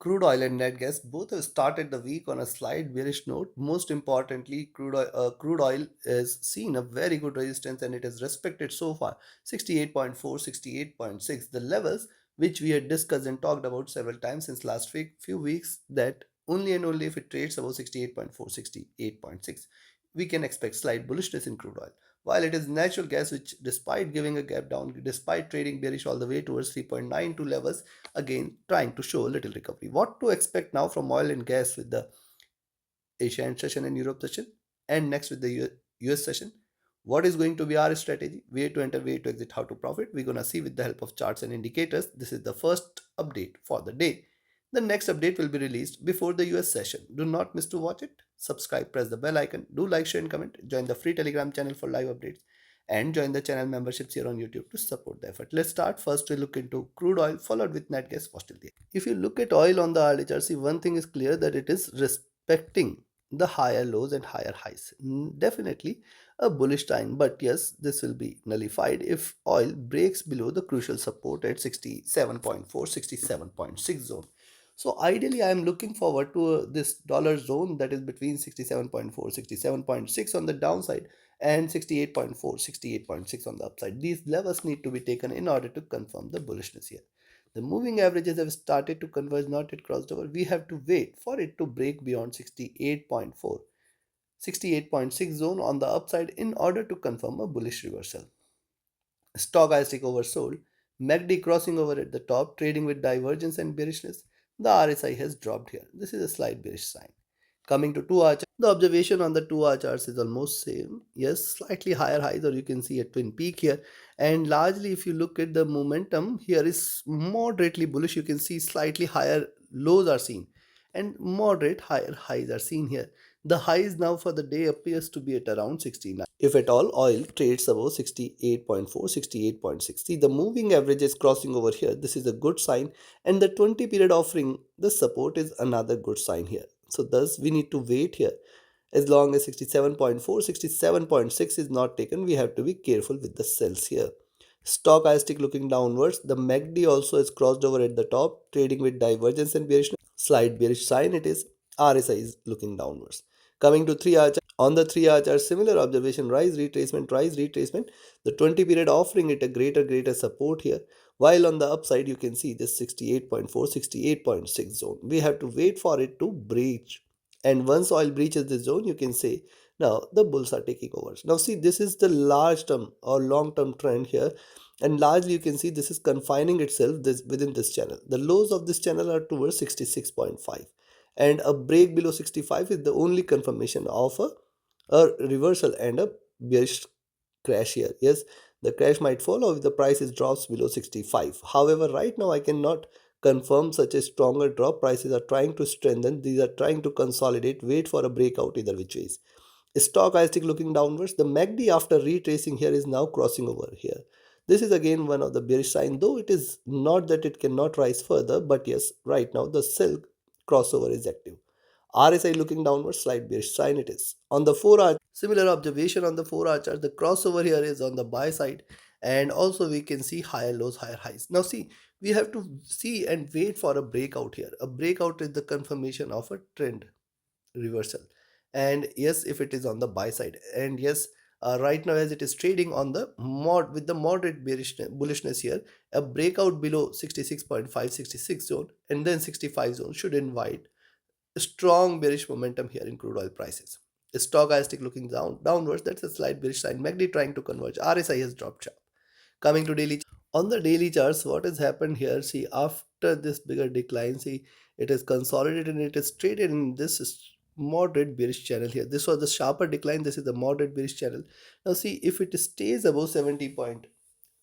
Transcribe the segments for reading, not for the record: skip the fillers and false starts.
Crude oil and net gas both have started the week on a slight bearish note. Most importantly, crude oil has seen a very good resistance and it has respected so far 68.4, 68.6, the levels which we had discussed and talked about several times since last week, few weeks, that only and only if it trades above 68.4, 68.6, we can expect slight bullishness in crude oil. While it is natural gas, which despite giving a gap down, despite trading bearish all the way towards 3.92 levels, again trying to show a little recovery. What to expect now from oil and gas with the Asian session and Europe session, and next with the US session? What is going to be our strategy? Where to enter, where to exit, how to profit? We're going to see with the help of charts and indicators. This is the first update for the day. The next update will be released before the US session. Do not miss to watch it. Subscribe, press the bell icon, do like, share, and comment. Join the free Telegram channel for live updates and join the channel memberships here on YouTube to support the effort. Let's start. First, we look into crude oil, followed with net gas volatility. If you look at oil on the RHR, see one thing is clear that it is respecting the higher lows and higher highs. Definitely a bullish time, but yes, this will be nullified if oil breaks below the crucial support at 67.4, 67.6 zone. So ideally, I am looking forward to this dollar zone that is between 67.4, 67.6 on the downside and 68.4, 68.6 on the upside. These levels need to be taken in order to confirm the bullishness here. The moving averages have started to converge, not yet crossed over. We have to wait for it to break beyond 68.4, 68.6 zone on the upside in order to confirm a bullish reversal. Stochastic oversold, MACD crossing over at the top, trading with divergence and bearishness. The RSI has dropped here. This is a slight bearish sign. Coming to 2-hour chart, the observation on the 2-hour charts is almost same. Yes, slightly higher highs, or you can see a twin peak here. And largely, if you look at the momentum, here is moderately bullish. You can see slightly higher lows are seen and moderate higher highs are seen here. The highs now for the day appears to be at around 69. If at all, oil trades above 68.4, 68.6. See, the moving average is crossing over here. This is a good sign. And the 20 period offering the support is another good sign here. So thus we need to wait here. As long as 67.4, 67.6 is not taken, we have to be careful with the sells here. Stochastic looking downwards. The MACD also is crossed over at the top, trading with divergence and bearishness. Slight bearish sign it is. RSI is looking downwards. Coming to 3-hour chart. On the 3-hour chart, similar observation, rise, retracement, rise, retracement. The 20 period offering it a greater support here. While on the upside, you can see this 68.4, 68.6 zone. We have to wait for it to breach. And once oil breaches this zone, you can say, now the bulls are taking over. Now see, this is the large term or long term trend here. And largely you can see this is confining itself within this channel. The lows of this channel are towards 66.5. And a break below 65 is the only confirmation of a reversal and a bearish crash here. Yes, the crash might follow if the price drops below 65. However, right now I cannot confirm such a stronger drop. Prices are trying to strengthen. These are trying to consolidate. Wait for a breakout either which ways. Stochastic looking downwards. The MACD after retracing here is now crossing over here. This is again one of the bearish sign, though it is not that it cannot rise further, but yes, right now the sell crossover is active. RSI looking downward, slight bearish sign it is. On the 4-hour, similar observation on the 4-hour chart, the crossover here is on the buy side, and also we can see higher lows, higher highs. Now see, we have to see and wait for a breakout here. A breakout is the confirmation of a trend reversal. And yes, if it is on the buy side, and yes, right now as it is trading on the with the moderate bearishness bullishness here, a breakout below 66.5, 66 zone and then 65 zone should invite strong bearish momentum here in crude oil prices. Stochastic looking downwards, that's a slight bearish sign. MACD trying to converge. RSI has dropped sharp. Coming to daily, on the daily charts, what has happened here? See, after this bigger decline, see, it is consolidated and it is traded in this moderate bearish channel here. This was the sharper decline. This is the moderate bearish channel. Now see, if it stays above 70.2,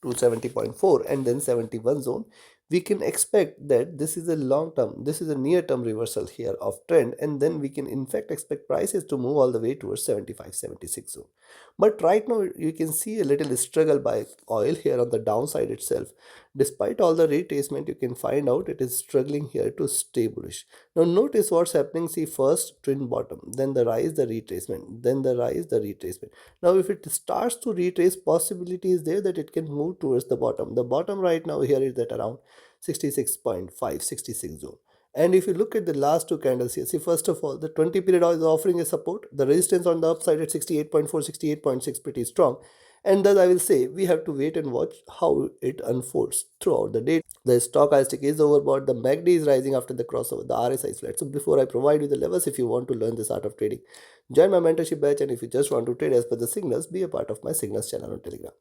70.4 and then 71 zone, we can expect that this is a long term, this is a near term reversal here of trend, and then we can in fact expect prices to move all the way towards 75, 76 zone. But right now you can see a little struggle by oil here on the downside itself. Despite all the retracement, you can find out it is struggling here to stay bullish. Now notice what's happening. See, first twin bottom, then the rise, the retracement, then the rise, the retracement. Now if it starts to retrace, possibility is there that it can move towards the bottom. The bottom right now here is at around 66.5, 66 zone. And if you look at the last two candles here, see, first of all, the 20 period is offering a support. The resistance on the upside at 68.4, 68.6 pretty strong. And thus I will say we have to wait and watch how it unfolds throughout the day. The stochastic is overbought. The MACD is rising after the crossover. The RSI is flat. So before I provide you the levels, if you want to learn this art of trading, join my mentorship batch. And if you just want to trade as per the signals, be a part of my signals channel on Telegram.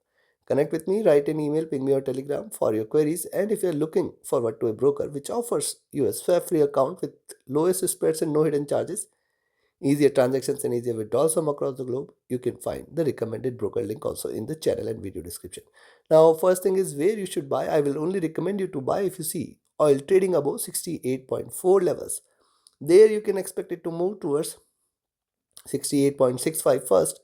Connect with me, write an email, ping me on Telegram for your queries. And if you're looking forward to a broker which offers you a swap free account with lowest spreads and no hidden charges, easier transactions and easier withdrawals from across the globe, you can find the recommended broker link also in the channel and video description. Now, first thing is where you should buy. I will only recommend you to buy if you see oil trading above 68.4 levels. There you can expect it to move towards 68.65 first,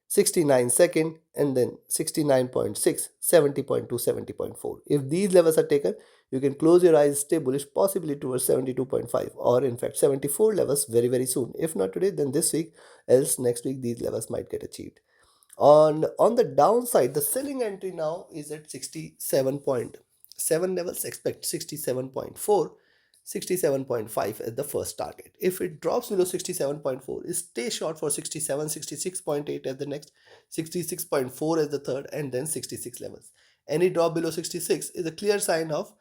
69 second, and then 69.6, 70.2, 70.4. If these levels are taken, you can close your eyes, stay bullish, possibly towards 72.5 or in fact 74 levels very very soon. If not today, then this week, else next week these levels might get achieved. On the downside, the selling entry now is at 67.7 levels. Expect 67.4, 67.5 as the first target. If it drops below 67.4, stay short for 67, 66.8 as the next, 66.4 as the third, and then 66 levels. Any drop below 66 is a clear sign of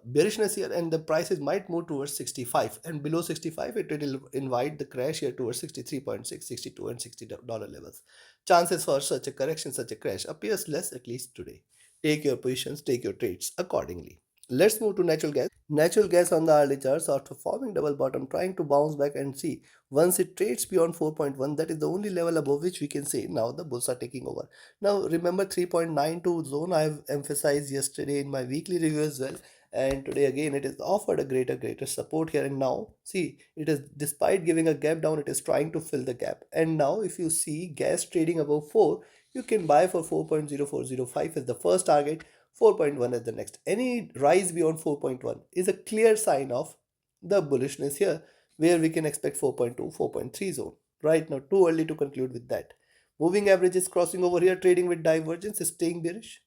bearishness here, and the prices might move towards 65, and below 65 it will invite the crash here towards 63.6, 62 and $60 levels. Chances for such a correction, such a crash appears less, at least today. Take your positions, take your trades accordingly. Let's move to natural gas. Natural gas on the early charts after forming double bottom, trying to bounce back, and see once it trades beyond 4.1, that is the only level above which we can say now the bulls are taking over. Now remember 3.92 zone I have emphasized yesterday in my weekly review as well, and today again it is offered a greater support here. And now see, it is, despite giving a gap down, it is trying to fill the gap. And now if you see gas trading above 4, you can buy for 4.0405 as the first target, 4.1 as the next. Any rise beyond 4.1 is a clear sign of the bullishness here, where we can expect 4.2, 4.3 zone. Right now, too early to conclude with that. Moving average is crossing over here, trading with divergence, is staying bearish.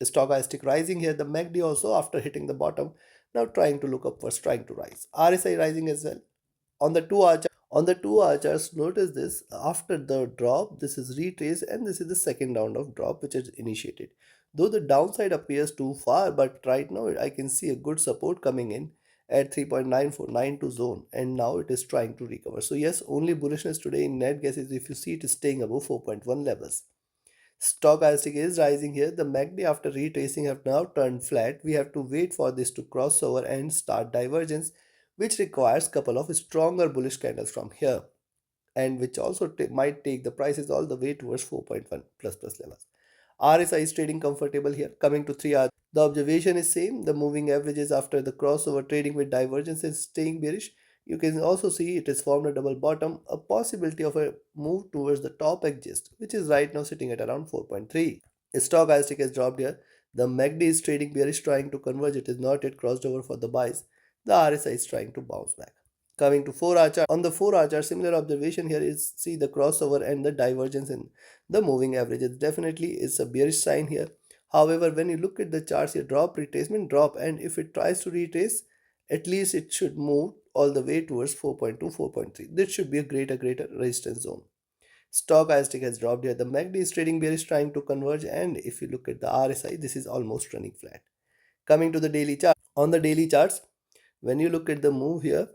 Stochastic rising here, the MACD also after hitting the bottom, now trying to look upwards, trying to rise. RSI rising as well. On the 2 hour charts, notice this, after the drop, this is retraced, and this is the second round of drop which is initiated. Though the downside appears too far, but right now I can see a good support coming in at 3.9492 zone, and now it is trying to recover. So yes, only bullishness today in net gas is if you see it is staying above 4.1 levels. Stochastic is rising here. The MACD after retracing have now turned flat. We have to wait for this to cross over and start divergence, which requires couple of stronger bullish candles from here, and which also might take the prices all the way towards 4.1 plus levels. RSI is trading comfortable here. Coming to 3 hours, the observation is same. The moving averages after the crossover trading with divergence is staying bearish. You can also see it has formed a double bottom, a possibility of a move towards the top edges, which is right now sitting at around 4.3. Stochastic has dropped here. The MACD is trading bearish, trying to converge. It is not yet crossed over for the buys. The RSI is trying to bounce back. Coming to 4-hour chart, on the 4-hour chart, similar observation here is see the crossover and the divergence in the moving averages. Definitely is a bearish sign here. However, when you look at the charts here, drop, retracement, drop, and if it tries to retrace, at least it should move all the way towards 4.2, 4.3. This should be a greater resistance zone. Stochastic has dropped here. The MACD is trading bearish, trying to converge, and if you look at the RSI, this is almost running flat. Coming to the daily chart, on the daily charts, when you look at the move here,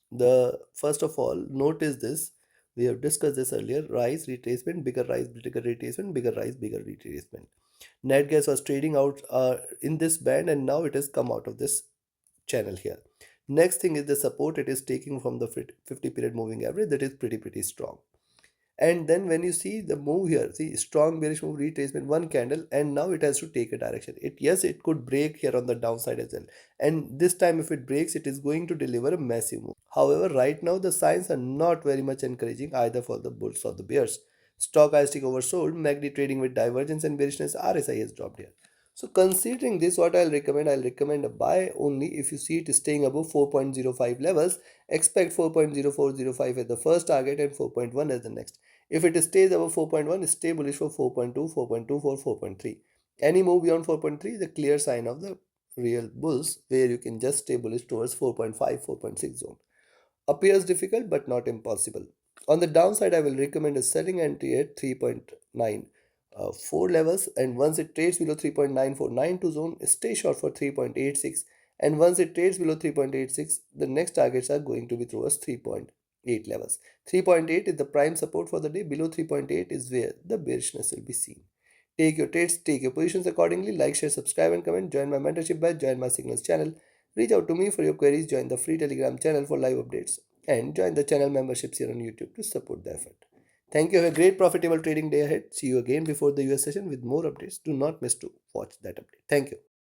the first of all, notice this, we have discussed this earlier: rise, retracement, bigger rise, bigger retracement, bigger rise, bigger retracement. Net gas was trading out in this band, and now it has come out of this channel here. Next thing is the support it is taking from the 50 period moving average, that is pretty strong. And then when you see the move here, see strong bearish move, retracement, one candle, and now it has to take a direction. It, yes, it could break here on the downside as well, and this time if it breaks, it is going to deliver a massive move. However, right now the signs are not very much encouraging either for the bulls or the bears. Stochastic oversold, MACD trading with divergence and bearishness, RSI has dropped here. So considering this, what I'll recommend a buy only if you see it staying above 4.05 levels. Expect 4.0405 as the first target and 4.1 as the next. If it stays above 4.1, stay bullish for 4.2, 4.24, 4.3. Any move beyond 4.3 is a clear sign of the real bulls where you can just stay bullish towards 4.5, 4.6 zone. Appears difficult but not impossible. On the downside, I will recommend a selling entry at 3.94 levels, and once it trades below 3.9492 zone, stay short for 3.86, and once it trades below 3.86, the next targets are going to be towards 3.8 levels. 3.8 is the prime support for the day. Below 3.8 is where the bearishness will be seen. Take your trades, take your positions accordingly. Like, share, subscribe, and comment. Join my mentorship batch, join my signals channel. Reach out to me for your queries, join the free Telegram channel for live updates, and join the channel memberships here on YouTube to support the effort. Thank you. Have a great profitable trading day ahead. See you again before the US session with more updates. Do not miss to watch that update. Thank you.